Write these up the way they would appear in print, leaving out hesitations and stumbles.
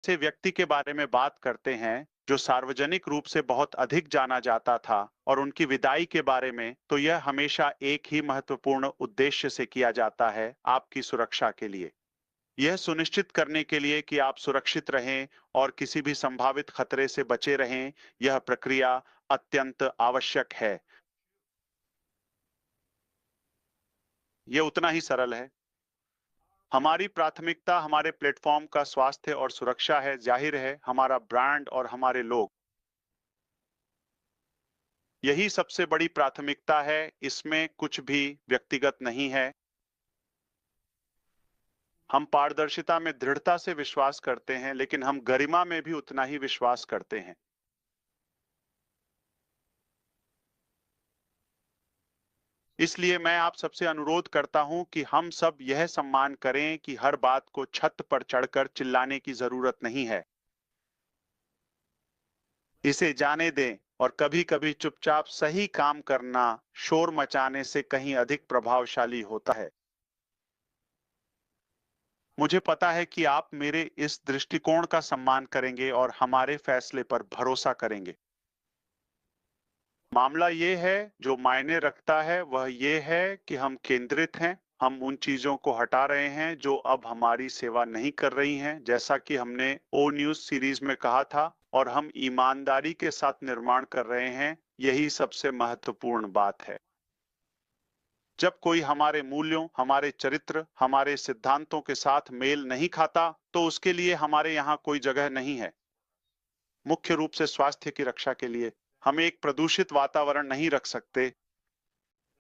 से व्यक्ति के बारे में बात करते हैं जो सार्वजनिक रूप से बहुत अधिक जाना जाता था और उनकी विदाई के बारे में, तो यह हमेशा एक ही महत्वपूर्ण उद्देश्य से किया जाता है, आपकी सुरक्षा के लिए। यह सुनिश्चित करने के लिए कि आप सुरक्षित रहें और किसी भी संभावित खतरे से बचे रहें, यह प्रक्रिया अत्यंत आवश्यक है। यह उतना ही सरल है। हमारी प्राथमिकता हमारे प्लेटफॉर्म का स्वास्थ्य और सुरक्षा है, जाहिर है, हमारा ब्रांड और हमारे लोग। यही सबसे बड़ी प्राथमिकता है, इसमें कुछ भी व्यक्तिगत नहीं है। हम पारदर्शिता में दृढ़ता से विश्वास करते हैं, लेकिन हम गरिमा में भी उतना ही विश्वास करते हैं। इसलिए मैं आप सबसे अनुरोध करता हूं कि हम सब यह सम्मान करें कि हर बात को छत पर चढ़कर चिल्लाने की जरूरत नहीं है। इसे जाने दें और कभी-कभी चुपचाप सही काम करना शोर मचाने से कहीं अधिक प्रभावशाली होता है। मुझे पता है कि आप मेरे इस दृष्टिकोण का सम्मान करेंगे और हमारे फैसले पर भरोसा करेंगे। मामला ये है, जो मायने रखता है वह ये है कि हम केंद्रित हैं। हम उन चीजों को हटा रहे हैं जो अब हमारी सेवा नहीं कर रही हैं, जैसा कि हमने ओ न्यूज सीरीज में कहा था, और हम ईमानदारी के साथ निर्माण कर रहे हैं। यही सबसे महत्वपूर्ण बात है। जब कोई हमारे मूल्यों, हमारे चरित्र, हमारे सिद्धांतों के साथ मेल नहीं खाता, तो उसके लिए हमारे यहाँ कोई जगह नहीं है। मुख्य रूप से स्वास्थ्य की रक्षा के लिए हम एक प्रदूषित वातावरण नहीं रख सकते।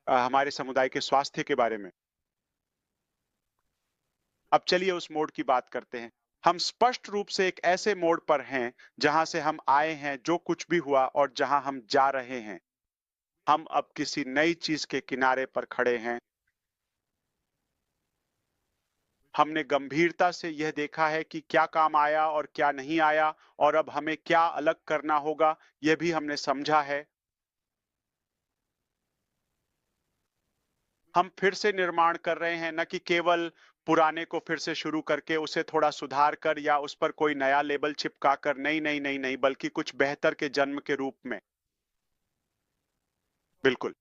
हमारे समुदाय के स्वास्थ्य के बारे में अब चलिए उस मोड की बात करते हैं। हम स्पष्ट रूप से एक ऐसे मोड पर हैं जहां से हम आए हैं, जो कुछ भी हुआ, और जहां हम जा रहे हैं। हम अब किसी नई चीज के किनारे पर खड़े हैं। हमने गंभीरता से यह देखा है कि क्या काम आया और क्या नहीं आया, और अब हमें क्या अलग करना होगा, यह भी हमने समझा है। हम फिर से निर्माण कर रहे हैं, न कि केवल पुराने को फिर से शुरू करके उसे थोड़ा सुधार कर या उस पर कोई नया लेबल चिपका कर। नहीं नहीं नहीं नहीं, बल्कि कुछ बेहतर के जन्म के रूप में। बिल्कुल।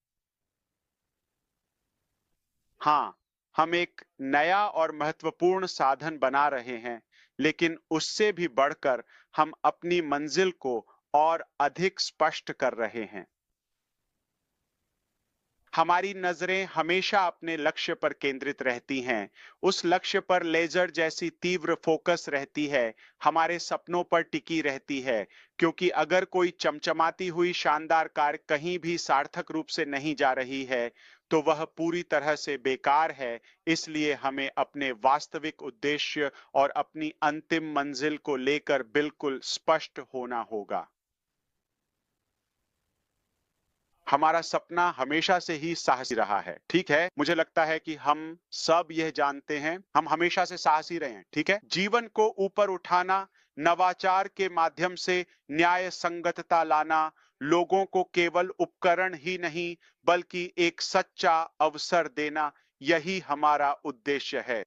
हाँ, हम एक नया और महत्वपूर्ण साधन बना रहे हैं, लेकिन उससे भी बढ़कर हम अपनी मंजिल को और अधिक स्पष्ट कर रहे हैं। हमारी नजरें हमेशा अपने लक्ष्य पर केंद्रित रहती हैं। उस लक्ष्य पर लेजर जैसी तीव्र फोकस रहती है, हमारे सपनों पर टिकी रहती है, क्योंकि अगर कोई चमचमाती हुई शानदार कार कहीं भी सार्थक रूप से नहीं जा रही है, तो वह पूरी तरह से बेकार है। इसलिए हमें अपने वास्तविक उद्देश्य और अपनी अंतिम मंजिल को लेकर बिल्कुल स्पष्ट होना होगा। हमारा सपना हमेशा से ही साहसी रहा है, ठीक है? मुझे लगता है कि हम सब यह जानते हैं, हम हमेशा से साहसी रहे हैं, ठीक है? जीवन को ऊपर उठाना, नवाचार के माध्यम से न्याय संगतता लाना, लोगों को केवल उपकरण ही नहीं, बल्कि एक सच्चा अवसर देना, यही हमारा उद्देश्य है।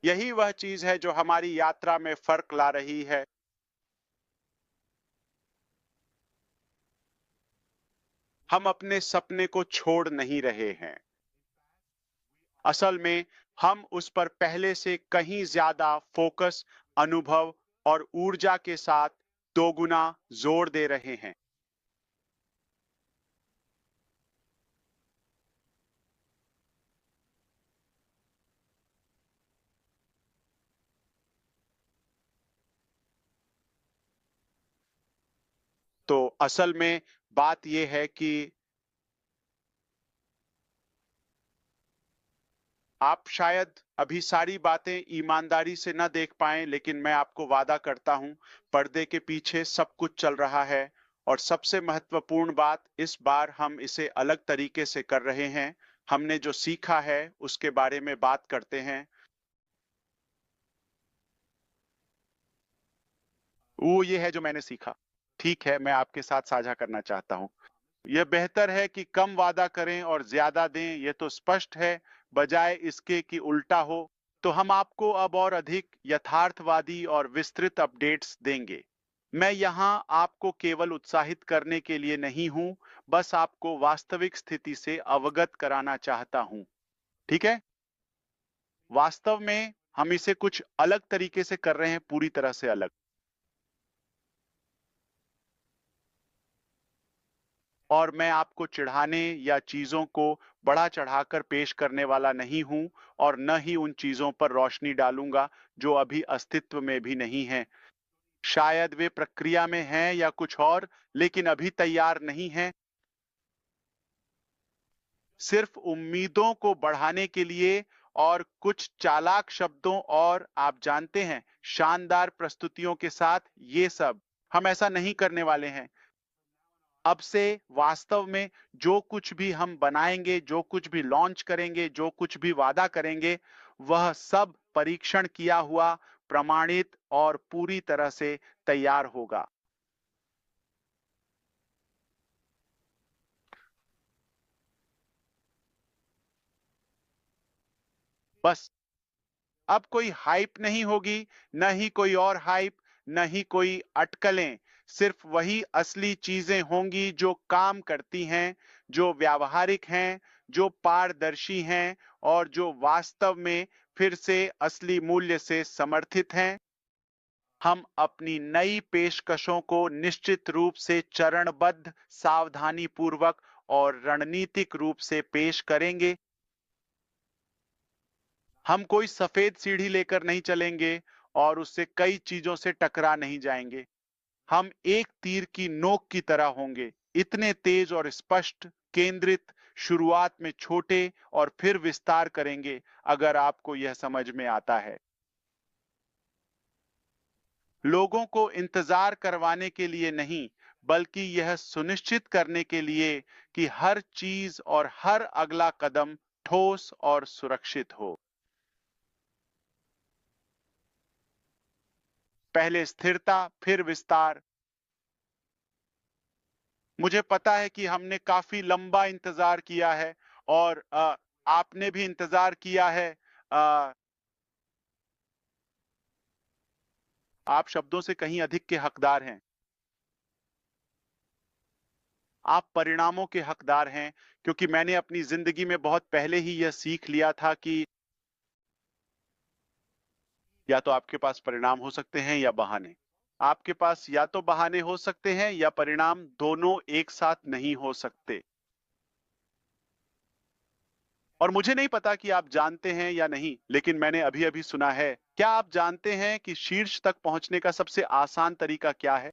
यही वह चीज है जो हमारी यात्रा में फर्क ला रही है। हम अपने सपने को छोड़ नहीं रहे हैं। असल में हम उस पर पहले से कहीं ज्यादा फोकस, अनुभव और ऊर्जा के साथ दोगुना जोर दे रहे हैं। तो असल में बात यह है कि आप शायद अभी सारी बातें ईमानदारी से न देख पाएं, लेकिन मैं आपको वादा करता हूं, पर्दे के पीछे सब कुछ चल रहा है। और सबसे महत्वपूर्ण बात, इस बार हम इसे अलग तरीके से कर रहे हैं। हमने जो सीखा है उसके बारे में बात करते हैं। वो ये है जो मैंने सीखा। ठीक है, मैं आपके साथ साझा करना चाहता हूँ। यह बेहतर है कि कम वादा करें और ज्यादा दें, यह तो स्पष्ट है, बजाय इसके कि उल्टा हो। तो हम आपको अब और अधिक यथार्थवादी और विस्तृत अपडेट्स देंगे। मैं यहाँ आपको केवल उत्साहित करने के लिए नहीं हूँ, बस आपको वास्तविक स्थिति से अवगत कराना चाहता हूँ। ठीक है? वास्तव में हम इसे कुछ अलग तरीके से कर रहे हैं, पूरी तरह से अलग। और मैं आपको चिढ़ाने या चीजों को बढ़ा चढ़ाकर पेश करने वाला नहीं हूं और न ही उन चीजों पर रोशनी डालूंगा जो अभी अस्तित्व में भी नहीं हैं। शायद वे प्रक्रिया में हैं या कुछ और, लेकिन अभी तैयार नहीं हैं। सिर्फ उम्मीदों को बढ़ाने के लिए और कुछ चालाक शब्दों और आप जानते हैं, शानदार प्रस्तुतियों के साथ ये सब। हम ऐसा नहीं करने वाले हैं। अब से वास्तव में जो कुछ भी हम बनाएंगे, जो कुछ भी लॉन्च करेंगे, जो कुछ भी वादा करेंगे, वह सब परीक्षण किया हुआ, प्रमाणित और पूरी तरह से तैयार होगा। बस अब कोई हाइप नहीं होगी, न ही कोई और हाइप, न ही कोई अटकलें। सिर्फ वही असली चीजें होंगी जो काम करती हैं, जो व्यावहारिक हैं, जो पारदर्शी हैं और जो वास्तव में फिर से असली मूल्य से समर्थित हैं। हम अपनी नई पेशकशों को निश्चित रूप से चरणबद्ध, सावधानीपूर्वक और रणनीतिक रूप से पेश करेंगे। हम कोई सफेद सीढ़ी लेकर नहीं चलेंगे और उससे कई चीजों से टकरा नहीं जाएंगे। हम एक तीर की नोक की तरह होंगे, इतने तेज और स्पष्ट, केंद्रित, शुरुआत में छोटे और फिर विस्तार करेंगे, अगर आपको यह समझ में आता है। लोगों को इंतजार करवाने के लिए नहीं, बल्कि यह सुनिश्चित करने के लिए कि हर चीज और हर अगला कदम ठोस और सुरक्षित हो। पहले स्थिरता, फिर विस्तार। मुझे पता है कि हमने काफी लंबा इंतजार किया है और आपने भी इंतजार किया है। अ, आप शब्दों से कहीं अधिक के हकदार हैं। आप परिणामों के हकदार हैं, क्योंकि मैंने अपनी जिंदगी में बहुत पहले ही यह सीख लिया था कि या तो आपके पास परिणाम हो सकते हैं या बहाने। आपके पास या तो बहाने हो सकते हैं या परिणाम, दोनों एक साथ नहीं हो सकते। और मुझे नहीं पता कि आप जानते हैं या नहीं, लेकिन मैंने अभी अभी सुना है। क्या आप जानते हैं कि शीर्ष तक पहुंचने का सबसे आसान तरीका क्या है?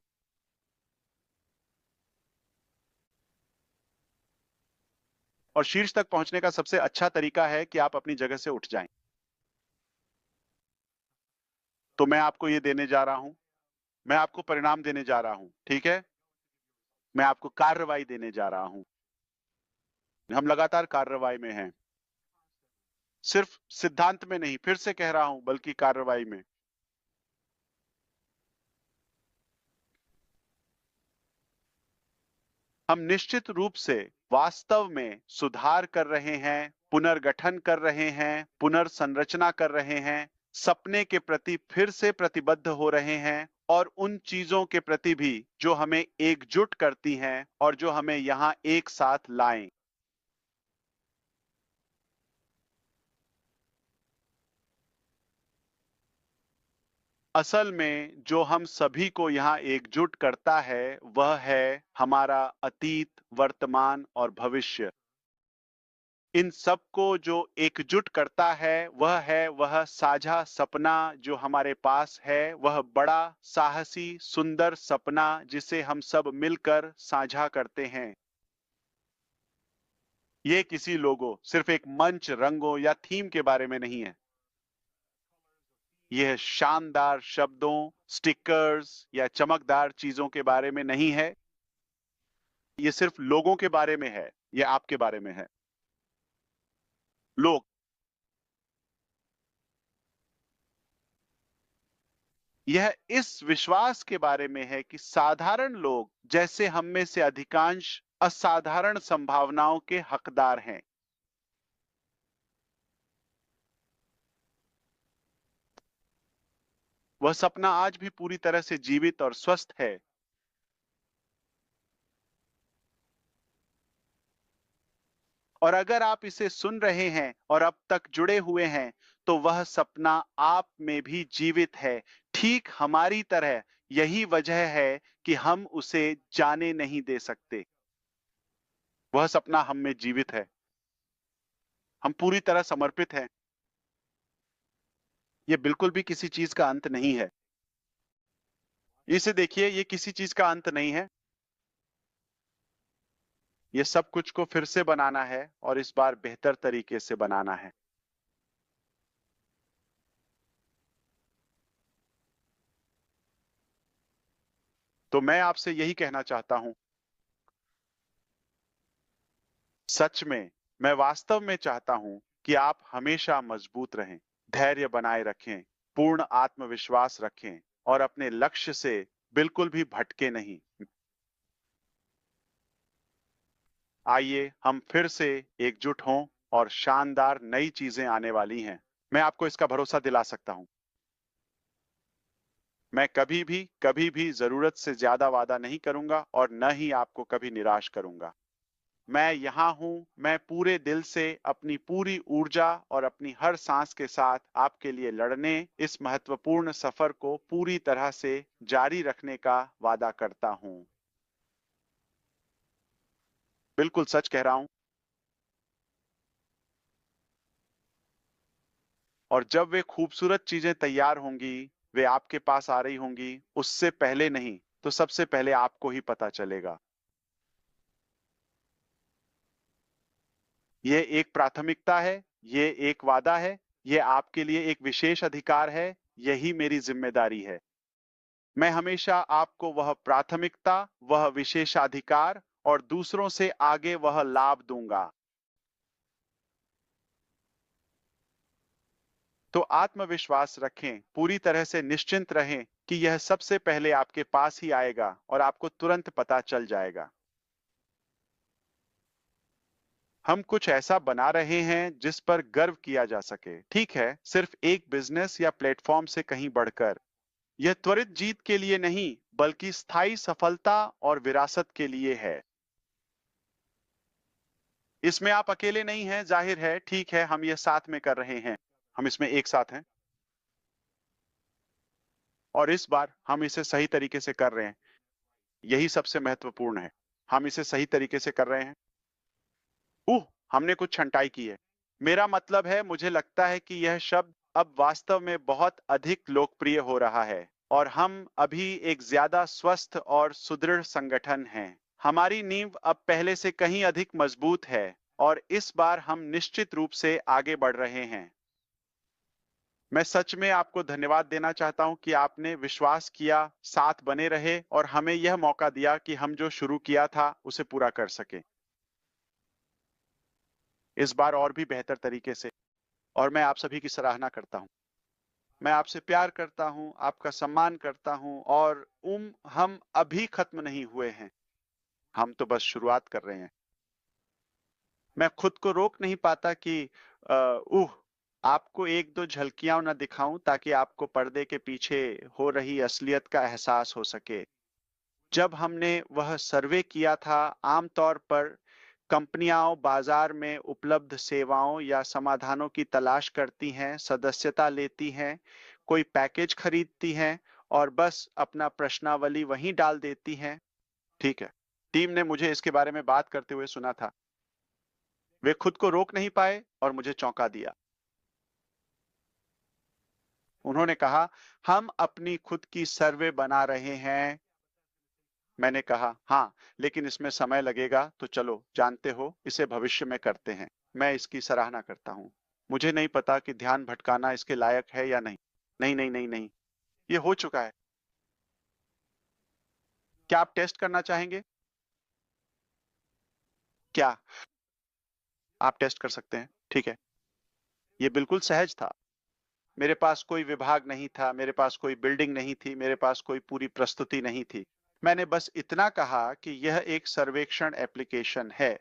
और शीर्ष तक पहुंचने का सबसे अच्छा तरीका है कि आप अपनी जगह से उठ जाएं। तो मैं आपको ये देने जा रहा हूं। मैं आपको परिणाम देने जा रहा हूं, ठीक है? मैं आपको कार्रवाई देने जा रहा हूं। हम लगातार कार्रवाई में हैं। सिर्फ सिद्धांत में नहीं, फिर से कह रहा हूं, बल्कि कार्रवाई में। हम निश्चित रूप से वास्तव में सुधार कर रहे हैं, पुनर्गठन कर रहे हैं, पुनर्संरचना कर रहे हैं, सपने के प्रति फिर से प्रतिबद्ध हो रहे हैं और उन चीजों के प्रति भी जो हमें एकजुट करती हैं और जो हमें यहाँ एक साथ लाएं। असल में जो हम सभी को यहाँ एकजुट करता है, वह है हमारा अतीत, वर्तमान और भविष्य। इन सबको जो एकजुट करता है, वह साझा सपना जो हमारे पास है, वह बड़ा, साहसी, सुंदर सपना जिसे हम सब मिलकर साझा करते हैं। ये किसी लोगों, सिर्फ एक मंच, रंगों या थीम के बारे में नहीं है। यह शानदार शब्दों, स्टिकर्स या चमकदार चीजों के बारे में नहीं है। ये सिर्फ लोगों के बारे में है। ये आपके बारे में है। लोग। यह इस विश्वास के बारे में है कि साधारण लोग जैसे हम में से अधिकांश असाधारण संभावनाओं के हकदार हैं। वह सपना आज भी पूरी तरह से जीवित और स्वस्थ है। और अगर आप इसे सुन रहे हैं और अब तक जुड़े हुए हैं, तो वह सपना आप में भी जीवित है, ठीक हमारी तरह। यही वजह है कि हम उसे जाने नहीं दे सकते। वह सपना हम में जीवित है। हम पूरी तरह समर्पित हैं। ये बिल्कुल भी किसी चीज का अंत नहीं है। इसे देखिए, ये किसी चीज का अंत नहीं है। ये सब कुछ को फिर से बनाना है और इस बार बेहतर तरीके से बनाना है। तो मैं आपसे यही कहना चाहता हूं। सच में, मैं वास्तव में चाहता हूं कि आप हमेशा मजबूत रहें, धैर्य बनाए रखें, पूर्ण आत्मविश्वास रखें और अपने लक्ष्य से बिल्कुल भी भटके नहीं। आइए हम फिर से एकजुट हों और शानदार नई चीजें आने वाली हैं। मैं आपको इसका भरोसा दिला सकता हूं। मैं कभी भी जरूरत से ज्यादा वादा नहीं करूंगा और न ही आपको कभी निराश करूंगा। मैं यहाँ हूँ। मैं पूरे दिल से, अपनी पूरी ऊर्जा और अपनी हर सांस के साथ आपके लिए लड़ने, इस महत्वपूर्ण सफर को पूरी तरह से जारी रखने का वादा करता हूँ। बिल्कुल सच कह रहा हूँ। और जब वे खूबसूरत चीजें तैयार होंगी, वे आपके पास आ रही होंगी, उससे पहले नहीं तो सबसे पहले आपको ही पता चलेगा। ये एक प्राथमिकता है, ये एक वादा है, ये आपके लिए एक विशेष अधिकार है। यही मेरी जिम्मेदारी है। मैं हमेशा आपको वह प्राथमिकता, वह विशेषाधिकार और दूसरों से आगे वह लाभ दूंगा। तो आत्मविश्वास रखें, पूरी तरह से निश्चिंत रहें कि यह सबसे पहले आपके पास ही आएगा और आपको तुरंत पता चल जाएगा। हम कुछ ऐसा बना रहे हैं जिस पर गर्व किया जा सके। ठीक है, सिर्फ एक बिजनेस या प्लेटफॉर्म से कहीं बढ़कर। यह त्वरित जीत के लिए नहीं, बल्कि स्थायी सफलता और विरासत के लिए है। इसमें आप अकेले नहीं हैं, जाहिर है। ठीक है, हम ये साथ में कर रहे हैं। हम इसमें एक साथ हैं और इस बार हम इसे सही तरीके से कर रहे हैं। यही सबसे महत्वपूर्ण है। हम इसे सही तरीके से कर रहे हैं। हमने कुछ छंटाई की है। मेरा मतलब है, मुझे लगता है कि यह शब्द अब वास्तव में बहुत अधिक लोकप्रिय हो रहा है और हम अभी एक ज्यादा स्वस्थ और सुदृढ़ संगठन हैं। हमारी नींव अब पहले से कहीं अधिक मजबूत है और इस बार हम निश्चित रूप से आगे बढ़ रहे हैं। मैं सच में आपको धन्यवाद देना चाहता हूं कि आपने विश्वास किया, साथ बने रहे और हमें यह मौका दिया कि हम जो शुरू किया था उसे पूरा कर सके। इस बार और भी बेहतर तरीके से। और मैं आप सभी की सराहना करता हूं। मैं आपसे प्यार करता हूं, आपका सम्मान करता हूं और हम अभी खत्म नहीं हुए हैं। हम तो बस शुरुआत कर रहे हैं। मैं खुद को रोक नहीं पाता कि अ, उह आपको एक दो झलकियां ना दिखाऊं ताकि आपको पर्दे के पीछे हो रही असलियत का एहसास हो सके। जब हमने वह सर्वे किया था, आमतौर पर कंपनियां बाजार में उपलब्ध सेवाओं या समाधानों की तलाश करती हैं, सदस्यता लेती हैं, कोई पैकेज खरीदती हैं और बस अपना प्रश्नावली वहीं डाल देती हैं। ठीक है। टीम ने मुझे इसके बारे में बात करते हुए सुना था। वे खुद को रोक नहीं पाए और मुझे चौंका दिया। उन्होंने कहा, हम अपनी खुद की सर्वे बना रहे हैं। मैंने कहा, हाँ, लेकिन इसमें समय लगेगा, तो चलो जानते हो, इसे भविष्य में करते हैं। मैं इसकी सराहना करता हूँ। मुझे नहीं पता कि ध्यान भटकाना इसके लायक है या नहीं। नहीं, नहीं, नहीं, नहीं। ये हो चुका है। क्या आप टेस्ट करना चाहेंगे? क्या आप टेस्ट कर सकते हैं? ठीक है। ये बिल्कुल सहज था। मेरे पास कोई विभाग नहीं था, मेरे पास कोई बिल्डिंग नहीं थी, मेरे पास कोई पूरी प्रस्तुति नहीं थी। मैंने बस इतना कहा कि यह एक सर्वेक्षण एप्लीकेशन है।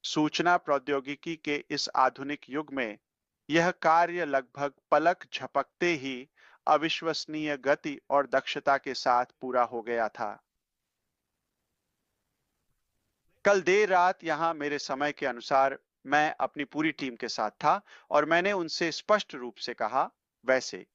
सूचना प्रौद्योगिकी के इस आधुनिक युग में यह कार्य लगभग पलक झपकते ही अविश्वसनीय गति और दक्षता के साथ पूरा हो गया था। कल देर रात यहाँ मेरे समय के अनुसार मैं अपनी पूरी टीम के साथ था और मैंने उनसे स्पष्ट रूप से कहा, वैसे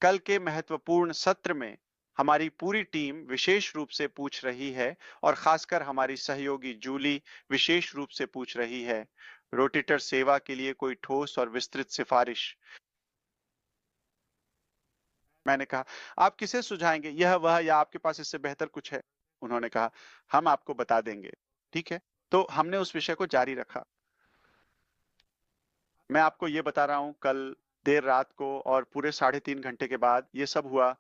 कल के महत्वपूर्ण सत्र में हमारी पूरी टीम विशेष रूप से पूछ रही है और खासकर हमारी सहयोगी जूली विशेष रूप से पूछ रही है, रोटेटर सेवा के लिए कोई ठोस और विस्तृत सिफारिश। मैंने कहा, आप किसे सुझाएंगे, यह वह या आपके पास इससे बेहतर कुछ है? उन्होंने कहा, हम आपको बता देंगे। ठीक है, तो हमने उस विषय को जारी रखा। मैं आपको ये बता रहा हूँ, कल देर रात को और पूरे 3.5 घंटे के बाद ये सब हुआ।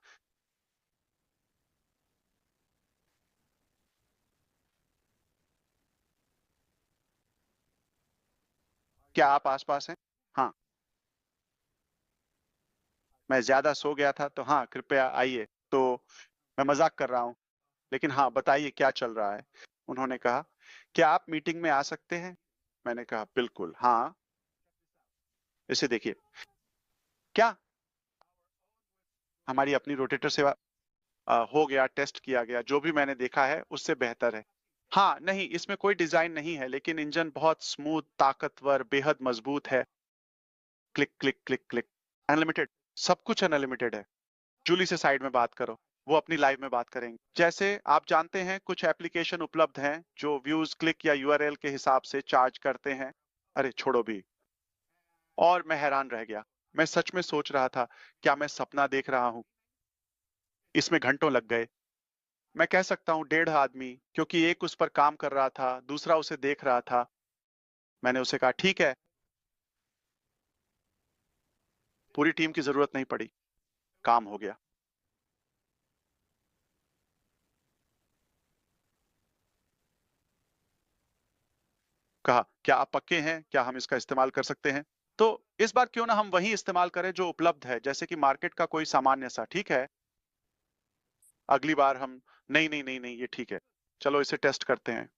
क्या आप आसपास हैं? हाँ, मैं ज्यादा सो गया था, तो हाँ, कृपया आइए। तो मैं मजाक कर रहा हूँ, लेकिन हाँ, बताइए क्या चल रहा है? उन्होंने कहा, क्या आप मीटिंग में आ सकते हैं? मैंने कहा, बिल्कुल, हाँ। इसे देखिए। क्या? हमारी अपनी रोटेटर सेवा हो गया, टेस्ट किया गया, जो भी मैंने देखा है उससे बेहतर है। हाँ, नहीं, इसमें कोई डिजाइन नहीं है, लेकिन इंजन बहुत स्मूथ, ताकतवर, बेहद मजबूत है। Click click click click. Unlimited, सब कुछ अनलिमिटेड है। जूली से साइड में बात करो, वो अपनी लाइव में बात करेंगे। जैसे आप जानते हैं, कुछ एप्लीकेशन उपलब्ध हैं जो व्यूज, क्लिक या यूआरएल के हिसाब से चार्ज करते हैं। अरे छोड़ो भी। और मैं हैरान रह गया। मैं सच में सोच रहा था, क्या मैं सपना देख रहा हूँ? इसमें घंटों लग गए। मैं कह सकता हूँ 1.5 आदमी, क्योंकि एक उस पर काम कर रहा था, दूसरा उसे देख रहा था। मैंने उसे कहा, ठीक है। पूरी टीम की जरूरत नहीं पड़ी, काम हो गया। कहा, क्या आप पक्के हैं? क्या हम इसका इस्तेमाल कर सकते हैं? तो इस बार क्यों ना हम वही इस्तेमाल करें जो उपलब्ध है, जैसे कि मार्केट का कोई सामान्य सा, ठीक है? अगली बार हम, नहीं नहीं नहीं नहीं, ये ठीक है, चलो इसे टेस्ट करते हैं।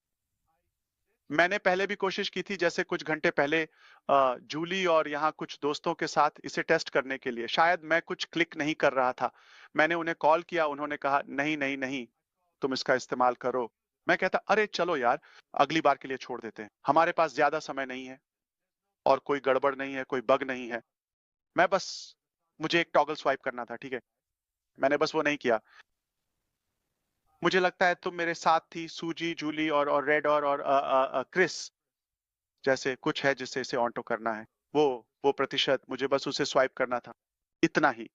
मैंने पहले भी कोशिश की थी, जैसे कुछ घंटे पहले जूली और यहाँ कुछ दोस्तों के साथ इसे टेस्ट करने के लिए। शायद मैं कुछ क्लिक नहीं कर रहा था। मैंने उन्हें कॉल किया, उन्होंने कहा, नहीं नहीं नहीं, तुम इसका इस्तेमाल करो। मैं कहता, अरे चलो यार, अगली बार के लिए छोड़ देते हैं, हमारे पास ज्यादा समय नहीं है और कोई गड़बड़ नहीं है, कोई बग नहीं है। मैं बस, मुझे एक टॉगल स्वाइप करना था, ठीक है? मैंने बस वो नहीं किया। मुझे लगता है तुम मेरे साथ थी, सूजी, जूली और रेड और क्रिस, जैसे कुछ है जिससे इसे ऑटो करना है। वो प्रतिशत, मुझे बस उसे स्वाइप करना था, इतना ही।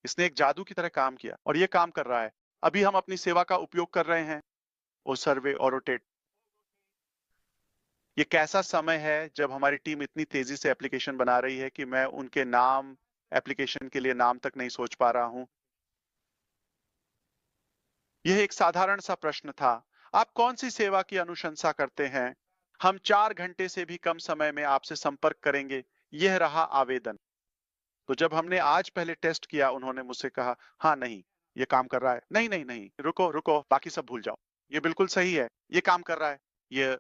इसने एक जादू की तरह काम किया और ये काम कर रहा है। अभी हम अपनी सेवा का उपयोग कर रहे हैं, ओ सर्वे और रोटेट। ये कैसा समय है जब हमारी टीम इतनी तेजी से एप्लीकेशन बना रही है कि मैं उनके नाम, एप्लीकेशन के लिए नाम तक नहीं सोच पा रहा हूं। यह एक साधारण सा प्रश्न था, आप कौन सी सेवा की अनुशंसा करते हैं? हम 4 घंटे से भी कम समय में आपसे संपर्क करेंगे। यह रहा आवेदन। तो जब हमने आज पहले टेस्ट किया, उन्होंने मुझसे कहा, हाँ नहीं, ये काम कर रहा है। नहीं नहीं नहीं, रुको रुको, बाकी सब भूल जाओ। ये बिल्कुल सही है, ये काम कर रहा है। ये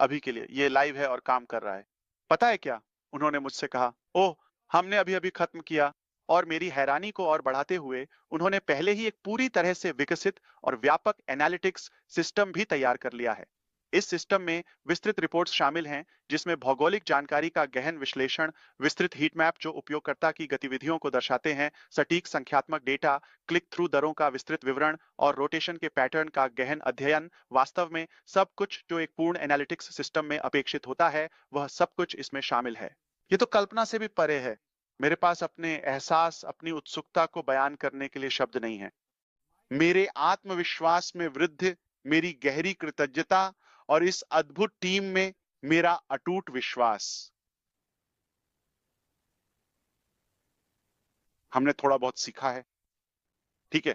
अभी के लिए ये लाइव है और काम कर रहा है। पता है क्या? उन्होंने मुझसे कहा, ओह, हमने अभी अभी खत्म किया। और मेरी हैरानी को और बढ़ाते हुए, उन्होंने पहले ही एक पूरी तरह से विकसित और व्यापक एनालिटिक्स सिस्टम भी तैयार कर लिया है। इस सिस्टम में विस्तृत रिपोर्ट्स शामिल हैं, जिसमें भौगोलिक जानकारी का गहन विश्लेषण, विस्तृत हीट मैप जो उपयोगकर्ता की गतिविधियों को दर्शाते हैं, सटीक संख्यात्मक डेटा, क्लिक थ्रू दरों का विस्तृत विवरण और रोटेशन के पैटर्न का गहन अध्ययन। वास्तव में सब कुछ जो एक पूर्ण एनालिटिक्स सिस्टम में अपेक्षित होता है, वह सब कुछ इसमें शामिल है। ये तो कल्पना से भी परे है। मेरे पास अपने एहसास, अपनी उत्सुकता को बयान करने के लिए शब्द नहीं है। मेरे आत्मविश्वास में वृद्धि, मेरी गहरी कृतज्ञता और इस अद्भुत टीम में मेरा अटूट विश्वास। हमने थोड़ा बहुत सीखा है, ठीक है?